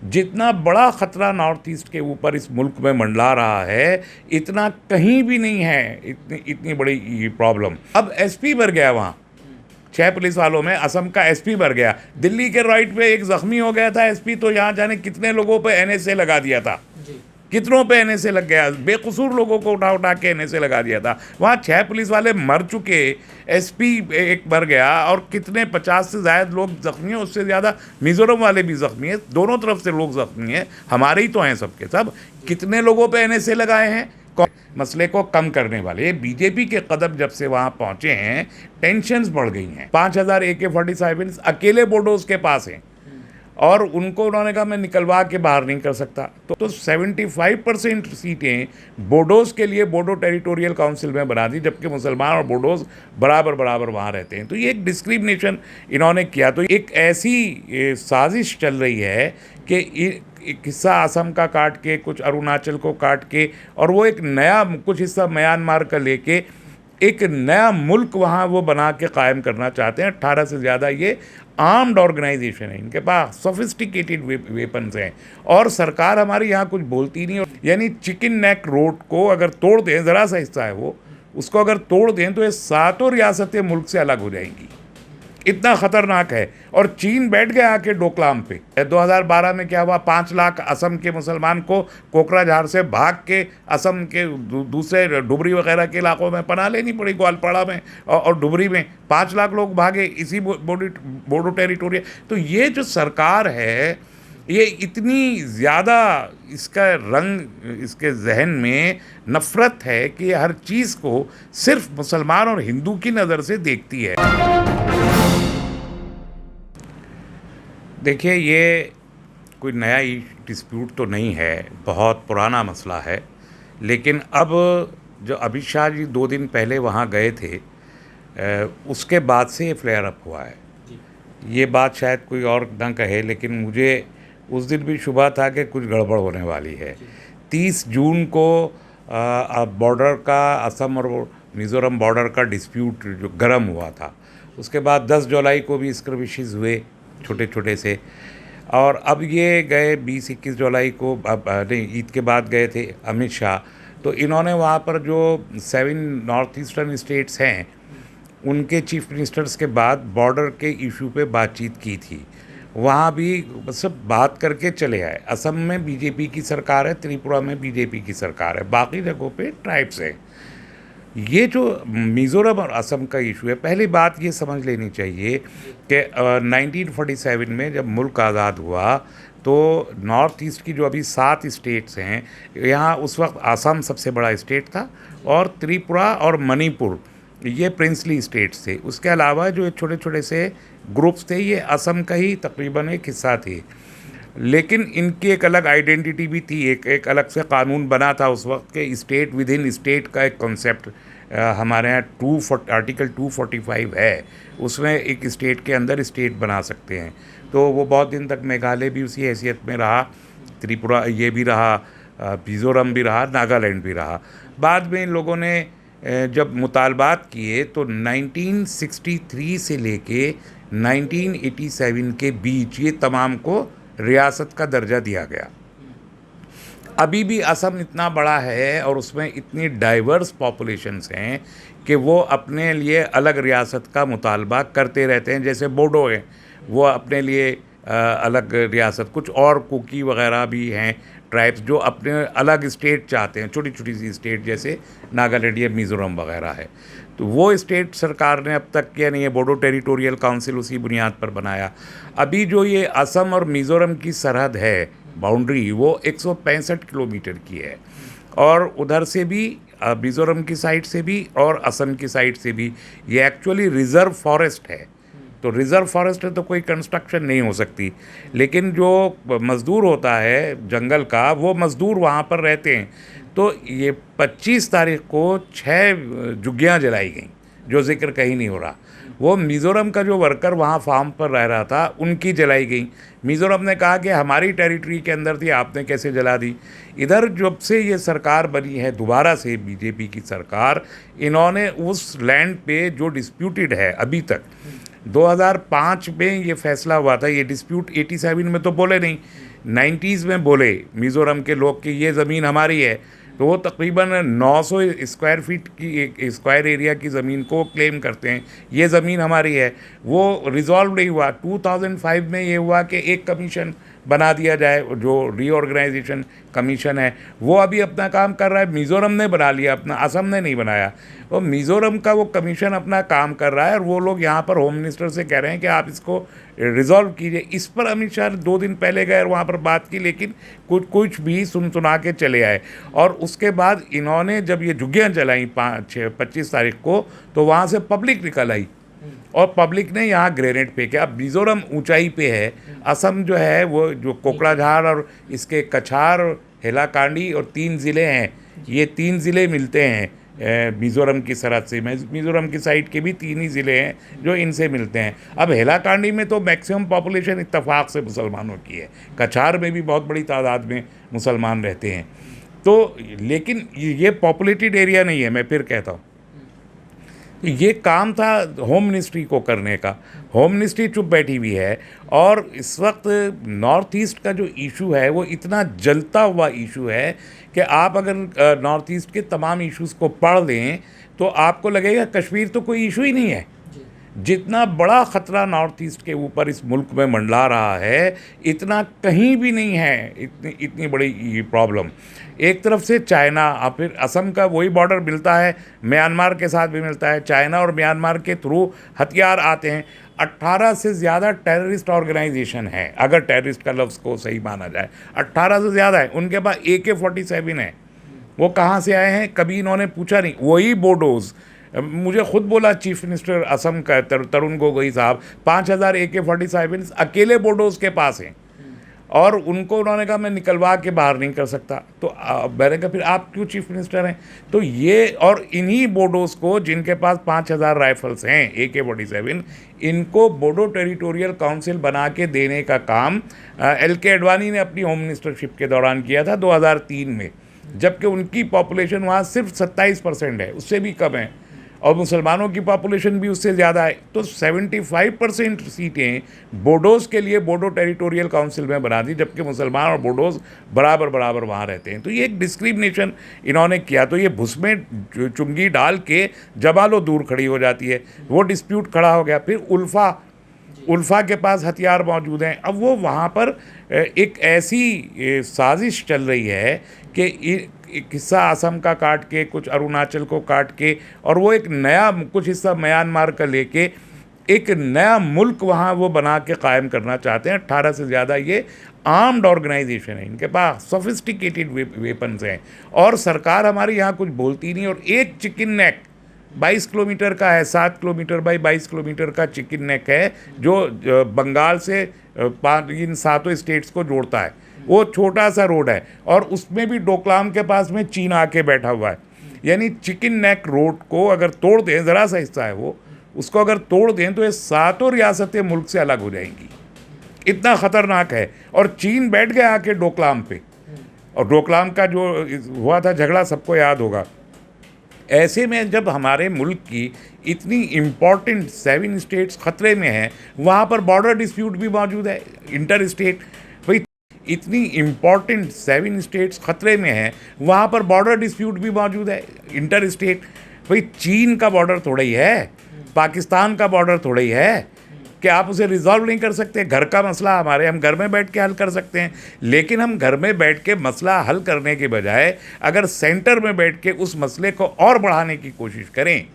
जितना बड़ा ख़तरा नॉर्थ ईस्ट के ऊपर इस मुल्क में मंडला रहा है, इतना कहीं भी नहीं है, इतनी इतनी बड़ी ये प्रॉब्लम। अब एसपी बढ़ गया वहाँ, 6 पुलिस वालों में असम का एसपी बढ़ गया। दिल्ली के राइट पे एक ज़ख्मी हो गया था एसपी, तो यहाँ जाने कितने लोगों पे एनएसए लगा दिया था, कितनों पे एनएसए लग गया, बेकसूर लोगों को उठा उठा के एनएसए लगा दिया था। वहाँ 6 पुलिस वाले मर चुके, एसपी एक मर गया, और कितने 50 से ज़्यादा लोग ज़ख्मी हैं, उससे ज़्यादा मिज़ोरम वाले भी ज़ख्मी हैं, दोनों तरफ से लोग ज़ख्मी हैं, हमारे ही तो हैं सबके सब। कितने लोगों पे एनएसए लगाए हैं मसले को कम करने वाले। बीजेपी के कदम जब से वहाँ पहुँचे हैं, टेंशन्स बढ़ गई हैं। 5000 AK-47 अकेले बोडोज के पास हैं, और उनको उन्होंने कहा मैं निकलवा के बाहर नहीं कर सकता। तो 75% सीटें बोडोज़ के लिए बोडो टेरिटोरियल काउंसिल में बना दी, जबकि मुसलमान और बोडोज़ बराबर बराबर वहाँ रहते हैं। तो ये एक डिस्क्रिमिनेशन इन्होंने किया। तो एक ऐसी साजिश चल रही है कि एक हिस्सा असम का काट के, कुछ अरुणाचल को काट के, और वो एक नया कुछ हिस्सा म्यांमार का लेके एक नया मुल्क वहाँ वो बना के कायम करना चाहते हैं। 18 से ज़्यादा ये आर्म्ड ऑर्गेनाइजेशन है, इनके पास सोफिस्टिकेटेड वेपन्स हैं, और सरकार हमारी यहाँ कुछ बोलती नहीं। यानी चिकन नेक रोड को अगर तोड़ दें, ज़रा सा हिस्सा है वो, उसको अगर तोड़ दें तो ये सातों रियासतें मुल्क से अलग हो जाएंगी, इतना ख़तरनाक है। और चीन बैठ गया आके डोकलाम पे। 2012 में क्या हुआ, 5 लाख असम के मुसलमान को कोकराझार से भाग के असम के दूसरे डुबरी वगैरह के इलाकों में पनाह लेनी पड़ी, ग्वालपाड़ा में और डुबरी में 5 लाख लोग भागे इसी बोडो टेरिटोरियल। तो ये जो सरकार है, ये इतनी ज़्यादा इसका रंग, इसके जहन में नफ़रत है कि हर चीज़ को सिर्फ मुसलमान और हिंदू की नज़र से देखती है। देखिए, ये कोई नया डिस्प्यूट तो नहीं है, बहुत पुराना मसला है। लेकिन अब जो अमित शाह जी 2 दिन पहले वहाँ गए थे, उसके बाद से ये फ्लेयर अप हुआ है। ये बात शायद कोई और ना कहे, लेकिन मुझे उस दिन भी शुबा था कि कुछ गड़बड़ होने वाली है। 30 जून को बॉर्डर का, असम और मिज़ोरम बॉर्डर का डिस्प्यूट जो गर्म हुआ था, उसके बाद 10 जुलाई को भी स्क्रमिशेस हुए छोटे छोटे से, और अब ये गए 20-21 जुलाई को, नहीं, ईद के बाद गए थे अमित शाह। तो इन्होंने वहाँ पर जो 7 नॉर्थ ईस्टर्न स्टेट्स हैं, उनके चीफ मिनिस्टर्स के बाद बॉर्डर के इशू पे बातचीत की थी। वहाँ भी सब बात करके चले आए। असम में बीजेपी की सरकार है, त्रिपुरा में बीजेपी की सरकार है, बाकी जगहों पे ट्राइब्स हैं। ये जो मिज़ोरम और असम का इशू है, पहली बात ये समझ लेनी चाहिए कि 1947 में जब मुल्क आज़ाद हुआ, तो नॉर्थ ईस्ट की जो अभी 7 स्टेट्स हैं, यहाँ उस वक्त असम सबसे बड़ा स्टेट था, और त्रिपुरा और मणिपुर ये प्रिंसली स्टेट्स थे। उसके अलावा जो छोटे छोटे से ग्रुप्स थे, ये असम का ही तकरीबन एक हिस्सा थे। लेकिन इनकी एक अलग आइडेंटिटी भी थी, एक अलग से कानून बना था उस वक्त के, स्टेट विद इन स्टेट का एक कॉन्सेप्ट हमारे यहाँ आर्टिकल 245 है, उसमें एक स्टेट के अंदर स्टेट बना सकते हैं। तो वो बहुत दिन तक मेघालय भी उसी हैसियत में रहा, त्रिपुरा ये भी रहा, मिज़ोरम भी रहा, नागालैंड भी रहा। बाद में इन लोगों ने जब मुतालबात किए, तो 1963 से लेके 1987 के बीच ये तमाम को रियासत का दर्जा दिया गया। अभी भी असम इतना बड़ा है और उसमें इतनी डाइवर्स पॉपुलेशंस हैं कि वो अपने लिए अलग रियासत का मुतालबा करते रहते हैं। जैसे बोडो हैं, वो अपने लिए अलग रियासत, कुछ और कुकी वगैरह भी हैं ट्राइब्स जो अपने अलग स्टेट चाहते हैं, छोटी छोटी सी स्टेट जैसे नागालैंड या मिज़ोरम वगैरह है। तो वो स्टेट सरकार ने अब तक किया नहीं है, बोडो टेरिटोरियल काउंसिल उसी बुनियाद पर बनाया। अभी जो ये असम और मिज़ोरम की सरहद है, बाउंड्री, वो 165 किलोमीटर की है, और उधर से भी मिज़ोरम की साइड से भी और असम की साइड से भी ये एक्चुअली रिज़र्व फॉरेस्ट है। तो रिज़र्व फॉरेस्ट है तो कोई कंस्ट्रक्शन नहीं हो सकती, लेकिन जो मज़दूर होता है जंगल का, वो मज़दूर वहाँ पर रहते हैं। तो ये 25 तारीख को 6 झुग्गियाँ जलाई गई, जो जिक्र कहीं नहीं हो रहा। वो मिज़ोरम का जो वर्कर वहाँ फार्म पर रह रहा था, उनकी जलाई गई। मिज़ोरम ने कहा कि हमारी टेरिटरी के अंदर थी, आपने कैसे जला दी। इधर जब से ये सरकार बनी है दोबारा से बीजेपी की सरकार, इन्होंने उस लैंड पे जो डिस्प्यूटेड है अभी तक, 2005 में ये फैसला हुआ था, ये डिस्प्यूट 87 में तो बोले नहीं 90s में बोले मिज़ोरम के लोग कि ये ज़मीन हमारी है, तो वो तकरीबन 900 स्क्वायर फीट की स्क्वायर एरिया की ज़मीन को क्लेम करते हैं, ये ज़मीन हमारी है। वो रिज़ॉल्व नहीं हुआ। 2005 में ये हुआ कि एक कमीशन बना दिया जाए, जो रीऑर्गेनाइजेशन कमीशन है, वो अभी अपना काम कर रहा है। मिज़ोरम ने बना लिया अपना, असम ने नहीं बनाया। और मिज़ोरम का वो कमीशन अपना काम कर रहा है और वो लोग यहाँ पर होम मिनिस्टर से कह रहे हैं कि आप इसको रिज़ॉल्व कीजिए। इस पर अमित शाह 2 दिन पहले गए और वहाँ पर बात की, लेकिन कुछ भी सुना के चले आए। और उसके बाद इन्होंने जब ये झुग्गियाँ जलाई 25 तारीख को, तो वहाँ से पब्लिक निकल आई और पब्लिक ने यहाँ ग्रेनेड फेंके। अब मिज़ोरम ऊंचाई पे है, असम जो है वो जो कोकराझार और इसके कछार, हैलाकांडी और 3 ज़िले हैं, ये 3 ज़िले मिलते हैं मिज़ोरम की सरहद से। मिज़ोरम की साइड के भी 3 ही ज़िले हैं जो इनसे मिलते हैं। अब हैलाकांडी में तो मैक्सिमम पॉपुलेशन इत्तेफाक से मुसलमानों की है, कछार में भी बहुत बड़ी तादाद में मुसलमान रहते हैं। तो लेकिन ये पॉपुलेटेड एरिया नहीं है, मैं फिर कहता हूँ। ये काम था होम मिनिस्ट्री को करने का। होम मिनिस्ट्री चुप बैठी हुई है और इस वक्त नॉर्थ ईस्ट का जो इशू है वो इतना जलता हुआ इशू है कि आप अगर नॉर्थ ईस्ट के तमाम इश्यूज़ को पढ़ लें तो आपको लगेगा कश्मीर तो कोई इशू ही नहीं है। जितना बड़ा ख़तरा नॉर्थ ईस्ट के ऊपर इस मुल्क में मंडला रहा है, इतना कहीं भी नहीं है, इतनी बड़ी प्रॉब्लम। एक तरफ से चाइना, और फिर असम का वही बॉर्डर मिलता है, म्यांमार के साथ भी मिलता है। चाइना और म्यांमार के थ्रू हथियार आते हैं। 18 से ज़्यादा टेररिस्ट ऑर्गेनाइजेशन है, अगर टेररिस्ट का लफ्ज़ को सही माना जाए। 18 से ज़्यादा है। उनके पास AK-47 है। वो कहाँ से आए हैं कभी इन्होंने पूछा नहीं। वही बोडोज़, मुझे खुद बोला चीफ मिनिस्टर असम का तरुण गोगोई साहब, 5000 AK-47 अकेले बोडोज़ के पास हैं और उनको उन्होंने कहा मैं निकलवा के बाहर नहीं कर सकता। तो मैंने कहा फिर आप क्यों चीफ मिनिस्टर हैं? तो ये और इन्हीं बोडोज़ को, जिनके पास 5000 राइफल्स हैं AK-47, इनको बोडो टेरिटोरियल काउंसिल बना के देने का काम LK अडवाणी ने अपनी होम मिनिस्टरशिप के दौरान किया था 2003 में, जबकि उनकी पॉपुलेशन वहाँ सिर्फ 27% है, उससे भी कम है, और मुसलमानों की पॉपुलेशन भी उससे ज़्यादा है। तो 75% सीटें बोडोज़ के लिए बोडो टेरिटोरियल काउंसिल में बना दी, जबकि मुसलमान और बोडोज़ बराबर वहाँ रहते हैं। तो ये एक डिस्क्रिमिनेशन इन्होंने किया। तो ये भुस में चुंगी डाल के जबालो दूर खड़ी हो जाती है। वो डिस्प्यूट खड़ा हो गया। फिर उल्फा के पास हथियार मौजूद हैं। अब वो वहाँ पर एक ऐसी साजिश चल रही है कि एक हिस्सा असम का काट के, कुछ अरुणाचल को काट के, और वो एक नया कुछ हिस्सा म्यांमार का लेके एक नया मुल्क वहाँ वो बना के कायम करना चाहते हैं। 18 से ज़्यादा ये आर्म्ड ऑर्गेनाइजेशन है, इनके पास सोफिस्टिकेटेड वेपन्स हैं, और सरकार हमारी यहाँ कुछ बोलती नहीं। और एक चिकन नेक 22 किलोमीटर का है, 7 किलोमीटर बाई 22 किलोमीटर का चिकन नेक है, जो बंगाल से इन 7 स्टेट्स को जोड़ता है। वो छोटा सा रोड है और उसमें भी डोकलाम के पास में चीन आके बैठा हुआ है। यानी चिकन नेक रोड को अगर तोड़ दें, ज़रा सा हिस्सा है वो, उसको अगर तोड़ दें तो ये 7 रियासतें मुल्क से अलग हो जाएंगी। इतना ख़तरनाक है। और चीन बैठ गया आके डोकलाम पे, और डोकलाम का जो हुआ था झगड़ा सबको याद होगा। ऐसे में जब हमारे मुल्क की इतनी इम्पॉर्टेंट 7 स्टेट्स ख़तरे में हैं, वहाँ पर बॉर्डर डिस्प्यूट भी मौजूद है, इंटर स्टेट। भाई इतनी इम्पॉर्टेंट 7 स्टेट्स ख़तरे में हैं, वहाँ पर बॉर्डर डिस्प्यूट भी मौजूद है, इंटर स्टेट। भाई चीन का बॉर्डर थोड़ा ही है, पाकिस्तान का बॉर्डर थोड़ा ही है कि आप उसे रिजॉल्व नहीं कर सकते। घर का मसला हमारे, हम घर में बैठ के हल कर सकते हैं, लेकिन हम घर में बैठ के मसला हल करने के बजाय अगर सेंटर में बैठ के उस मसले को और बढ़ाने की कोशिश करें,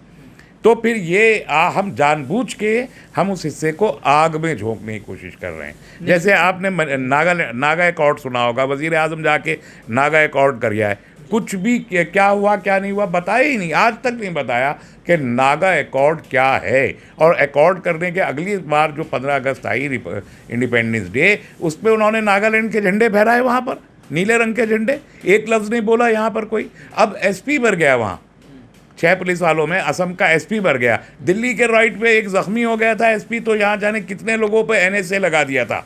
तो फिर ये हम जानबूझ के हम उस हिस्से को आग में झोंकने की कोशिश कर रहे हैं। जैसे आपने नागा एकॉर्ड सुना होगा, वज़ीर आज़म जाके नागा एकॉर्ड कर आए, कुछ भी क्या हुआ क्या नहीं हुआ बताया ही नहीं, आज तक नहीं बताया कि नागा एकॉर्ड क्या है। और एकॉर्ड करने के अगली बार जो 15 अगस्त आई इंडिपेंडेंस डे, उस पर उन्होंने नागालैंड के झंडे फहराए, वहाँ पर नीले रंग के झंडे, एक लफ्ज़ नहीं बोला यहाँ पर कोई। अब SP भर गया वहाँ, 6 पुलिस वालों में असम का SP भर गया। दिल्ली के राइट पे एक ज़ख्मी हो गया था SP, तो यहाँ जाने कितने लोगों पे NSA लगा दिया था।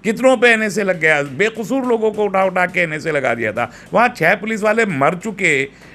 कितनों पे एनएसए लग गया, बेकसूर लोगों को उठा उठा के एनएसए लगा दिया था। वहाँ 6 पुलिस वाले मर चुके,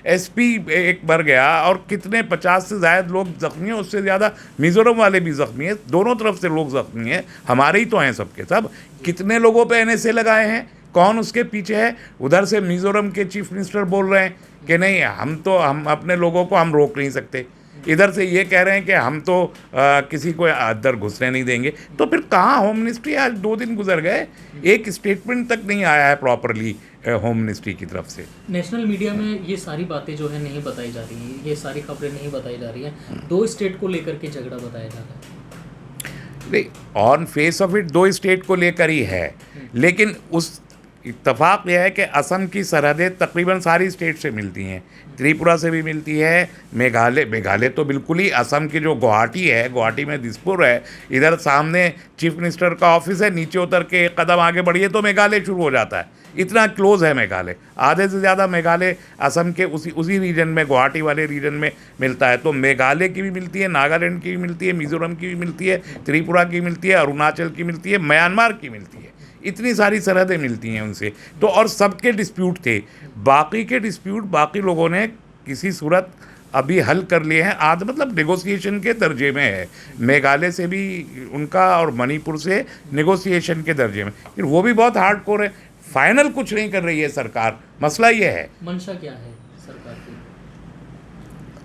एसपी एक मर गया, और कितने 50 से ज़्यादा लोग जख्मी हैं, उससे ज़्यादा मिज़ोरम वाले भी जख्मी हैं, दोनों तरफ से लोग जख्मी हैं, हमारे ही तो हैं सबके सब। कितने लोगों पे एनएसए लगाए हैं, कौन उसके पीछे है? उधर से मिज़ोरम के चीफ मिनिस्टर बोल रहे हैं कि नहीं, हम अपने लोगों को हम रोक नहीं सकते। इधर से ये कह रहे हैं कि हम तो किसी को अंदर घुसने नहीं देंगे। तो फिर कहाँ होम मिनिस्ट्री? आज 2 दिन गुजर गए, एक स्टेटमेंट तक नहीं आया है प्रॉपरली होम मिनिस्ट्री की तरफ से। नेशनल मीडिया में ये सारी बातें जो है नहीं बताई जा रही हैं, ये सारी खबरें नहीं बताई जा रही हैं। 2 स्टेट को लेकर के झगड़ा बताया जा रहा है। नहीं, on face of it 2 state को लेकर ही है, लेकिन उस इत्तफाक यह है कि असम की सरहदें तकरीबन सारी स्टेट से मिलती हैं, त्रिपुरा से भी मिलती है, मेघालय तो बिल्कुल ही, असम की जो गुवाहाटी है, गुवाहाटी में दिसपुर है, इधर सामने चीफ मिनिस्टर का ऑफिस है, नीचे उतर के एक कदम आगे बढ़िए तो मेघालय शुरू हो जाता है। इतना क्लोज है मेघालय, आधे से ज़्यादा मेघालय असम के उसी रीजन में, गुवाहाटी वाले रीजन में मिलता है। तो मेघालय की भी मिलती है, नागालैंड की भी मिलती है, मिज़ोरम की भी मिलती है, त्रिपुरा की मिलती है, अरुणाचल की मिलती है, म्यांमार की मिलती है। इतनी सारी सरहदें मिलती हैं उनसे। तो और सबके डिस्प्यूट थे, बाकी के डिस्प्यूट बाकी लोगों ने किसी सूरत अभी हल कर लिए हैं, आज मतलब नेगोशिएशन के दर्जे में है। मेघालय से भी उनका और मणिपुर से नेगोशिएशन के दर्जे में, फिर वो भी बहुत हार्डकोर है। फाइनल कुछ नहीं कर रही है सरकार, मसला ये है। मंशा क्या है सरकार की?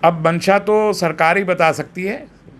अब मंशा तो सरकार ही बता सकती है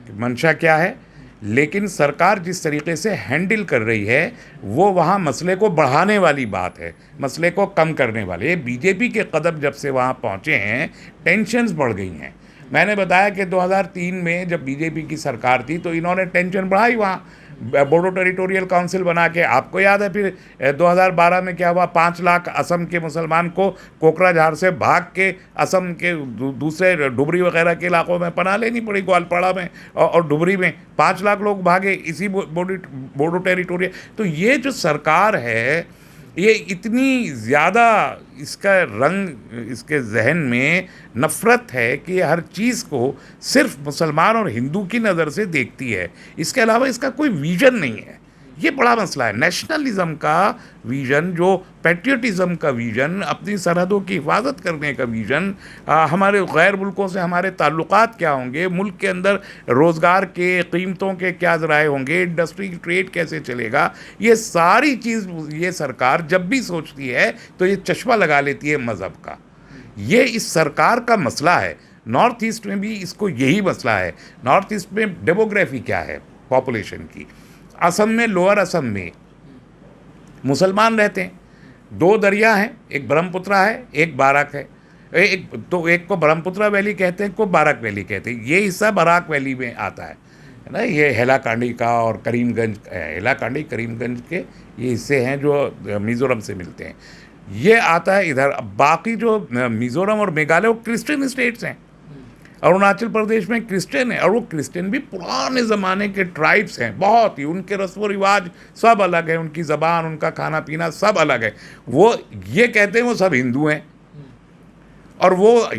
कि मंशा क्या है, लेकिन सरकार जिस तरीके से हैंडल कर रही है वो वहाँ मसले को बढ़ाने वाली बात है, मसले को कम करने वाले। ये बीजेपी के कदम जब से वहाँ पहुँचे हैं, टेंशन्स बढ़ गई हैं। मैंने बताया कि 2003 में जब बीजेपी की सरकार थी तो इन्होंने टेंशन बढ़ाई, वहाँ बोडो टेरिटोरियल काउंसिल बना के। आपको याद है फिर 2012 में क्या हुआ, 5 लाख असम के मुसलमान को कोकराझार से भाग के असम के दूसरे डुबरी वगैरह के इलाकों में पनाह लेनी पड़ी, ग्वालपाड़ा में और डुबरी में 5 लाख लोग भागे इसी बोडो टेरिटोरियल। तो ये जो सरकार है, ये इतनी ज़्यादा इसका रंग, इसके जहन में नफ़रत है कि हर चीज़ को सिर्फ मुसलमान और हिंदू की नज़र से देखती है, इसके अलावा इसका कोई विज़न नहीं है। ये बड़ा मसला है। नेशनलिज़म का विज़न, जो पैट्रियटिज़म का विज़न, अपनी सरहदों की हिफाजत करने का विज़न, हमारे गैर मुल्कों से हमारे ताल्लुकात क्या होंगे, मुल्क के अंदर रोज़गार के, कीमतों के क्या ज़राए होंगे, इंडस्ट्री ट्रेड कैसे चलेगा, ये सारी चीज़ ये सरकार जब भी सोचती है तो ये चश्मा लगा लेती है मज़हब का। ये इस सरकार का मसला है। नॉर्थ ईस्ट में भी इसको यही मसला है। नॉर्थ ईस्ट में डेमोग्राफी क्या है पॉपुलेशन की, असम में, लोअर असम में मुसलमान रहते हैं, 2 दरिया हैं, एक ब्रह्मपुत्रा है, एक बाराक है। एक को ब्रह्मपुत्रा वैली कहते हैं, को बाराक वैली कहते हैं। ये हिस्सा बाराक वैली में आता है ना, ये हैलाकांडी का और करीमगंज, हैलाकांडी करीमगंज के ये हिस्से हैं जो मिज़ोरम से मिलते हैं, ये आता है इधर। बाकी जो मिज़ोरम और मेघालय वो क्रिश्चियन स्टेट्स हैं। अरुणाचल प्रदेश में क्रिश्चियन है, और वो क्रिश्चियन भी पुराने ज़माने के ट्राइब्स हैं, बहुत ही, उनके रस्म व रिवाज सब अलग है, उनकी ज़बान, उनका खाना पीना सब अलग है। वो ये कहते हैं वो सब हिंदू हैं, और वो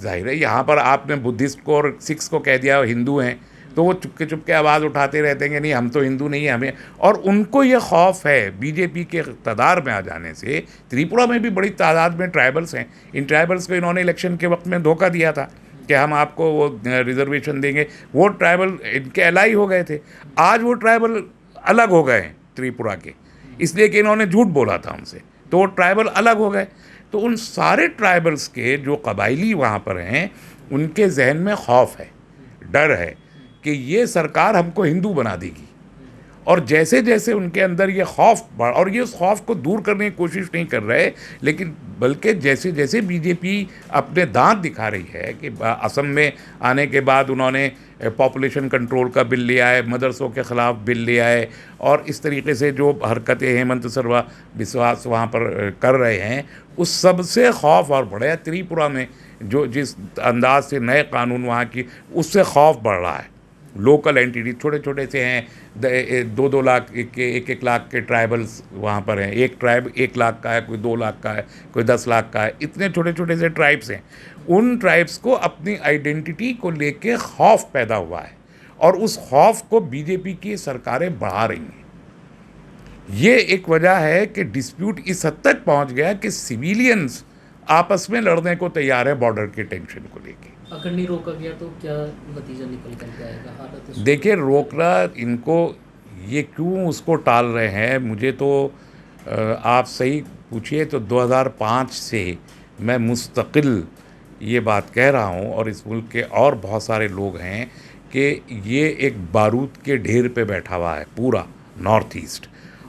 जाहिर है यहाँ पर आपने बुद्धिस्ट को और सिख्स को कह दिया हिंदू हैं, तो वो चुपके चुपके आवाज़ उठाते रहते हैं कि नहीं हम तो हिंदू नहीं है हमें। और उनको ये खौफ है बीजेपी के इक़्तिदार में आ जाने से। त्रिपुरा में भी बड़ी तादाद में ट्राइबल्स हैं, इन ट्राइबल्स को इन्होंने इलेक्शन के वक्त में धोखा दिया था कि हम आपको वो रिजर्वेशन देंगे, वो ट्राइबल इनके एलाई हो गए थे। आज वो ट्राइबल अलग हो गए हैं त्रिपुरा के, इसलिए कि इन्होंने झूठ बोला था उनसे, तो वो ट्राइबल अलग हो गए। तो उन सारे ट्राइबल्स के जो कबायली वहाँ पर हैं, उनके जहन में खौफ है, डर है कि ये सरकार हमको हिंदू बना देगी। और जैसे जैसे उनके अंदर ये खौफ बढ़, और ये उस खौफ को दूर करने की कोशिश नहीं कर रहे, लेकिन बल्कि जैसे जैसे बीजेपी अपने दांत दिखा रही है कि असम में आने के बाद उन्होंने पॉपुलेशन कंट्रोल का बिल लिया है, मदरसों के ख़िलाफ़ बिल लिया है, और इस तरीके से जो हरकतें हेमंत सर्वा विश्वास वहाँ पर कर रहे हैं, उस सब से खौफ और बढ़ा। त्रिपुरा में जो जिस अंदाज से नए कानून वहाँ की, उससे खौफ बढ़ रहा है। लोकल एंटिटी छोटे छोटे से हैं, 2-2 लाख के 1-1 लाख के ट्राइबल्स वहाँ पर हैं। एक ट्राइब 1 लाख का है, कोई 2 लाख का है, कोई 10 लाख का है, इतने छोटे छोटे से ट्राइब्स हैं। उन ट्राइब्स को अपनी आइडेंटिटी को लेके खौफ पैदा हुआ है, और उस खौफ को बीजेपी की सरकारें बढ़ा रही हैं। ये एक वजह है कि डिस्प्यूट इस हद तक पहुंच गया कि सिविलियंस आपस में लड़ने को तैयार है बॉर्डर के टेंशन को लेके। अगर नहीं रोका गया तो क्या नतीजा निकल कर आएगा? हालत देखिए, रोकना इनको, ये क्यों उसको टाल रहे हैं, मुझे तो आप सही पूछिए तो 2005 से मैं मुस्तकिल ये बात कह रहा हूँ, और इस मुल्क के और बहुत सारे लोग हैं कि ये एक बारूद के ढेर पे बैठा हुआ है पूरा नॉर्थ ईस्ट,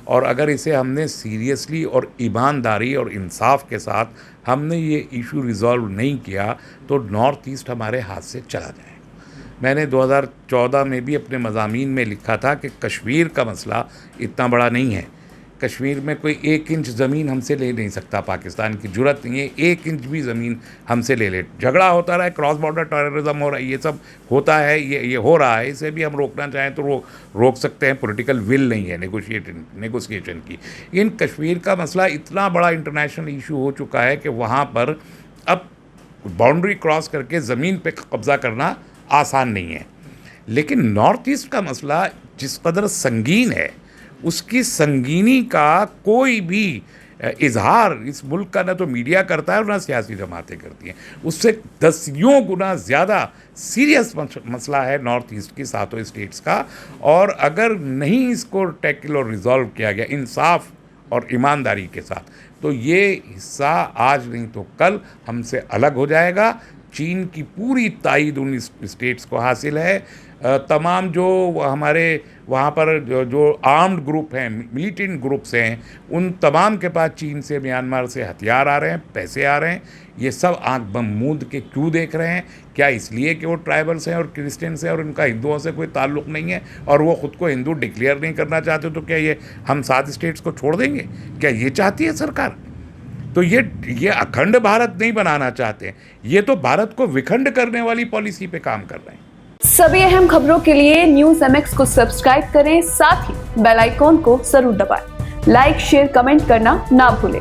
और अगर इसे हमने सीरियसली और ईमानदारी और इंसाफ के साथ हमने ये इशू रिज़ॉल्व नहीं किया तो नॉर्थ ईस्ट हमारे हाथ से चला जाएगा। मैंने 2014 में भी अपने मज़ामीन में लिखा था कि कश्मीर का मसला इतना बड़ा नहीं है, कश्मीर में कोई 1 इंच ज़मीन हमसे ले नहीं सकता, पाकिस्तान की जुर्रत नहीं है 1 इंच भी ज़मीन हमसे ले ले। झगड़ा होता रहा है, क्रॉस बॉर्डर टेररिज्म हो रहा है, ये सब होता है, ये हो रहा है, इसे भी हम रोकना चाहें तो रोक सकते हैं, पॉलिटिकल विल नहीं है नेगोशिएशन की। इन कश्मीर का मसला इतना बड़ा इंटरनेशनल इशू हो चुका है कि वहाँ पर अब बाउंड्री क्रॉस करके ज़मीन पे कब्ज़ा करना आसान नहीं है। लेकिन नॉर्थ ईस्ट का मसला जिस कदर संगीन है, उसकी संगीनी का कोई भी इजहार इस मुल्क का ना तो मीडिया करता है और ना सियासी जमातें करती हैं। उससे 10 गुना ज़्यादा सीरियस मसला है नॉर्थ ईस्ट की सातों स्टेट्स का, और अगर नहीं इसको टैकल और रिजॉल्व किया गया इंसाफ और ईमानदारी के साथ तो ये हिस्सा आज नहीं तो कल हमसे अलग हो जाएगा। चीन की पूरी तायद उन स्टेट्स को हासिल है। तमाम जो हमारे वहाँ पर जो आर्म्ड ग्रुप हैं, मिलिटेंट ग्रुप्स हैं, उन तमाम के पास चीन से म्यांमार से हथियार आ रहे हैं, पैसे आ रहे हैं। ये सब आंख बम मूंद के क्यों देख रहे हैं? क्या इसलिए कि वो ट्राइबल्स हैं और क्रिश्चियंस हैं और उनका हिंदुओं से कोई ताल्लुक़ नहीं है और वो ख़ुद को हिंदू डिक्लेयर नहीं करना चाहते? तो क्या ये हम 7 स्टेट्स को छोड़ देंगे? क्या ये चाहती है सरकार? तो ये अखंड भारत नहीं बनाना चाहते हैं, ये तो भारत को विखंड करने वाली पॉलिसी पे काम कर रहे हैं। सभी अहम खबरों के लिए न्यूज़ MX को सब्सक्राइब करें, साथ ही बेल आइकॉन को जरूर दबाएं। लाइक, शेयर, कमेंट करना ना भूलें।